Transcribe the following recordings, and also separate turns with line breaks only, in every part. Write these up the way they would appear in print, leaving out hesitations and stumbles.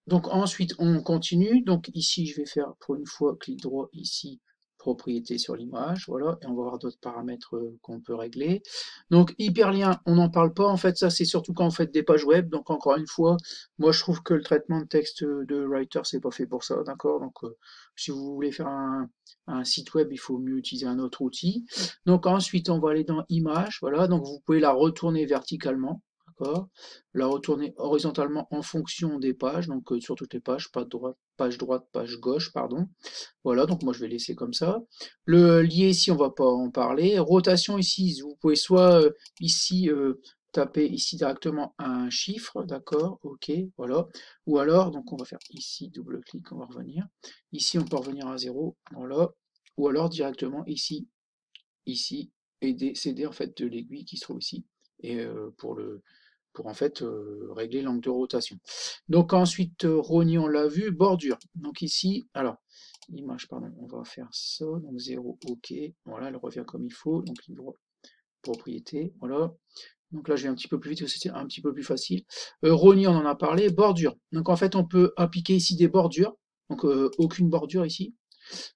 Donc ensuite, on continue. Donc ici, je vais faire pour une fois clic droit ici, propriété sur l'image, voilà, et on va voir d'autres paramètres qu'on peut régler. Donc hyperlien, on n'en parle pas. En fait, ça c'est surtout quand on fait des pages web. Donc encore une fois, moi je trouve que le traitement de texte de Writer, c'est pas fait pour ça, d'accord? Donc si vous voulez faire un site web, il faut mieux utiliser un autre outil. Donc ensuite, on va aller dans image, voilà. Donc vous pouvez la retourner verticalement. D'accord, la retourner horizontalement en fonction des pages, donc sur toutes les pages, pas droite, page gauche, pardon. Voilà, donc moi je vais laisser comme ça. Le lié ici, on va pas en parler. Rotation ici, vous pouvez soit ici taper ici directement un chiffre, d'accord, ok, voilà. Ou alors, donc on va faire ici, double-clic, on va revenir. Ici, on peut revenir à 0, voilà. Ou alors directement ici, ici, et céder en fait de l'aiguille qui se trouve ici. Et pour en fait régler l'angle de rotation. Donc ensuite, Rogni, on l'a vu, bordure. Donc ici, alors, image, pardon, on va faire ça, donc 0, ok, voilà, elle revient comme il faut, donc propriété, voilà. Donc là, je vais un petit peu plus vite, parce que c'était un petit peu plus facile. Rogni, on en a parlé, bordure. Donc en fait, on peut appliquer ici des bordures, donc aucune bordure ici,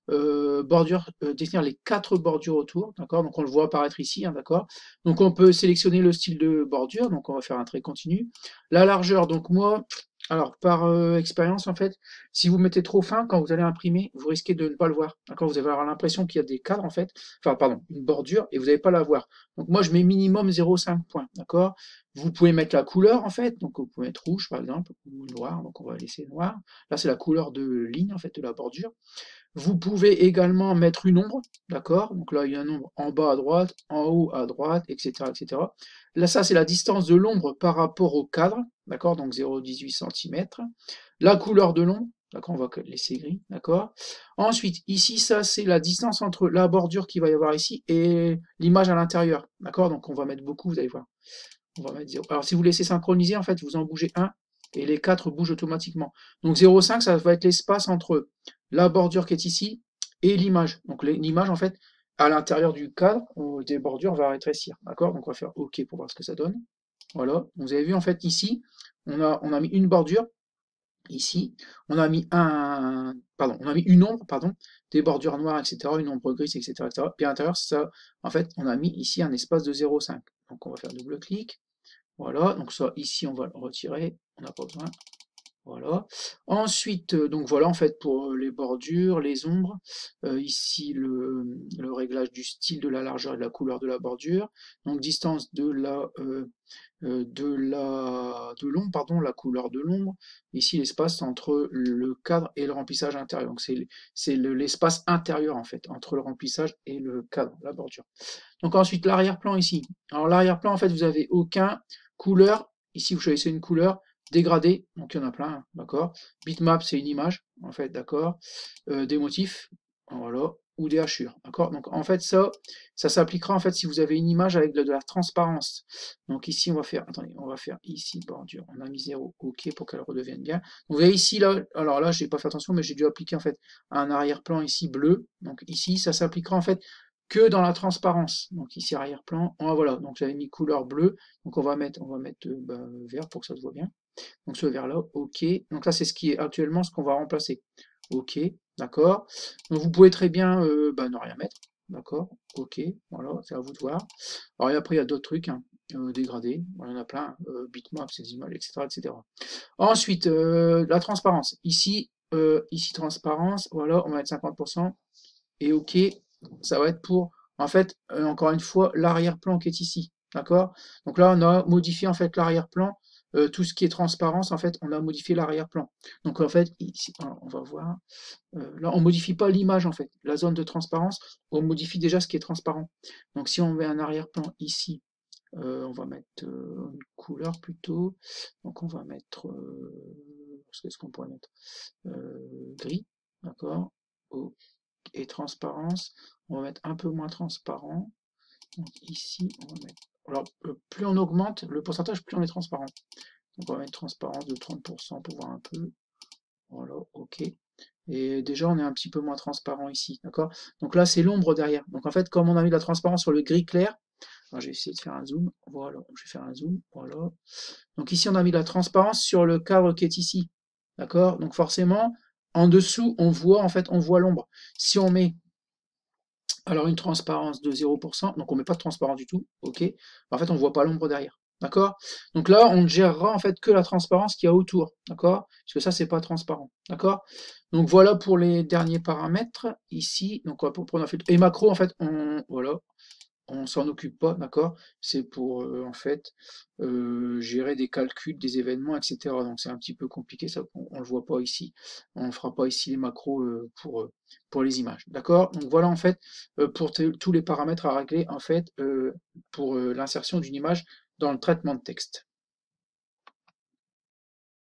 bordure, définir les 4 bordures autour, d'accord? Donc on le voit apparaître ici, hein, d'accord? Donc on peut sélectionner le style de bordure, donc on va faire un trait continu. La largeur, donc moi, alors par expérience en fait, si vous mettez trop fin, quand vous allez imprimer, vous risquez de ne pas le voir, d'accord? Vous allez avoir l'impression qu'il y a des cadres en fait, enfin pardon, une bordure, et vous n'allez pas la voir. Donc moi je mets minimum 0,5 points, d'accord? Vous pouvez mettre la couleur en fait, donc vous pouvez mettre rouge par exemple, ou noir, donc on va laisser noir. Là c'est la couleur de ligne en fait de la bordure. Vous pouvez également mettre une ombre, d'accord? Donc là, il y a un ombre en bas à droite, en haut à droite, etc., etc. Là, ça, c'est la distance de l'ombre par rapport au cadre, d'accord? Donc 0,18 cm. La couleur de l'ombre, d'accord? On va laisser gris, d'accord? Ensuite, ici, ça, c'est la distance entre la bordure qu'il va y avoir ici et l'image à l'intérieur, d'accord? Donc on va mettre beaucoup, vous allez voir. On va mettre 0. Alors, si vous laissez synchroniser, en fait, vous en bougez un et les 4 bougent automatiquement. Donc 0,5, ça va être l'espace entre la bordure qui est ici et l'image. Donc l'image, en fait, à l'intérieur du cadre des bordures va rétrécir. D'accord? Donc on va faire OK pour voir ce que ça donne. Voilà. Donc, vous avez vu, en fait, ici, on a mis une bordure. Ici, on a mis pardon, on a mis une ombre, pardon, des bordures noires, etc., une ombre grise, etc., etc. Puis à l'intérieur, ça, en fait, on a mis ici un espace de 0,5. Donc on va faire double-clic. Voilà, donc ça, ici, on va le retirer, on n'a pas besoin. Voilà. Ensuite, donc voilà, en fait, pour les bordures, les ombres, ici, le réglage du style, de la largeur et de la couleur de la bordure. Donc, distance de l'ombre, pardon, la couleur de l'ombre. Ici, l'espace entre le cadre et le remplissage intérieur. Donc, c'est l'espace intérieur, en fait, entre le remplissage et le cadre, la bordure. Donc, ensuite, l'arrière-plan ici. Alors, l'arrière-plan, en fait, vous avez aucun couleur. Ici, vous choisissez une couleur. Dégradé, donc il y en a plein, hein, d'accord. Bitmap, c'est une image, en fait, d'accord. Des motifs, voilà, ou des hachures, d'accord. Donc en fait, ça s'appliquera en fait si vous avez une image avec de la transparence. Donc ici, on va faire, attendez, on va faire ici bordure. On a mis 0, ok, pour qu'elle redevienne bien. Donc, vous voyez ici, là, alors là, j'ai pas fait attention, mais j'ai dû appliquer en fait un arrière-plan ici bleu. Donc ici, ça s'appliquera en fait que dans la transparence. Donc ici arrière-plan, voilà. Donc j'avais mis couleur bleue. Donc on va mettre vert pour que ça se voit bien. Donc ce vert-là, OK. Donc là, c'est ce qui est actuellement ce qu'on va remplacer. OK, d'accord. Donc vous pouvez très bien ne rien mettre. D'accord, OK, voilà, c'est à vous de voir. Alors et après, il y a d'autres trucs, hein, dégradés, il y en a plein, bitmap, ces images, etc., etc. Ensuite, la transparence. Ici, transparence, voilà, on va mettre 50%. Et OK, ça va être pour, en fait, encore une fois, l'arrière-plan qui est ici. D'accord? Donc là, on a modifié en fait l'arrière-plan. Tout ce qui est transparence, en fait, on a modifié l'arrière-plan. Donc en fait, ici, on va voir. Là, on modifie pas l'image en fait. La zone de transparence, on modifie déjà ce qui est transparent. Donc si on met un arrière-plan ici, on va mettre une couleur plutôt. Donc on va mettre, qu'est-ce qu'on pourrait mettre? Gris, d'accord? Et transparence, on va mettre un peu moins transparent. Donc ici, on va mettre. Alors, plus on augmente le pourcentage, plus on est transparent. Donc on va mettre transparence de 30% pour voir un peu. Voilà, ok. Et déjà, on est un petit peu moins transparent ici, d'accord? Donc là, c'est l'ombre derrière. Donc en fait, comme on a mis de la transparence sur le gris clair, alors, je vais essayer de faire un zoom. Voilà, je vais faire un zoom. Voilà. Donc ici, on a mis de la transparence sur le cadre qui est ici. d'accord? Donc forcément, en dessous, on voit en fait, on voit l'ombre. Si on met alors une transparence de 0%, donc on met pas de transparence du tout, ok? En fait, on voit pas l'ombre derrière, d'accord? Donc là, on ne gérera en fait que la transparence qu'il y a autour, d'accord? Parce que ça, c'est pas transparent, d'accord? Donc voilà pour les derniers paramètres ici. Donc on va prendre un filtre. Et macro, en fait, voilà, on s'en occupe pas, d'accord? C'est pour en fait gérer des calculs, des événements, etc. Donc c'est un petit peu compliqué, ça, on le voit pas ici. On ne fera pas ici les macros pour les images, d'accord? Donc voilà en fait pour tous les paramètres à régler en fait pour l'insertion d'une image dans le traitement de texte.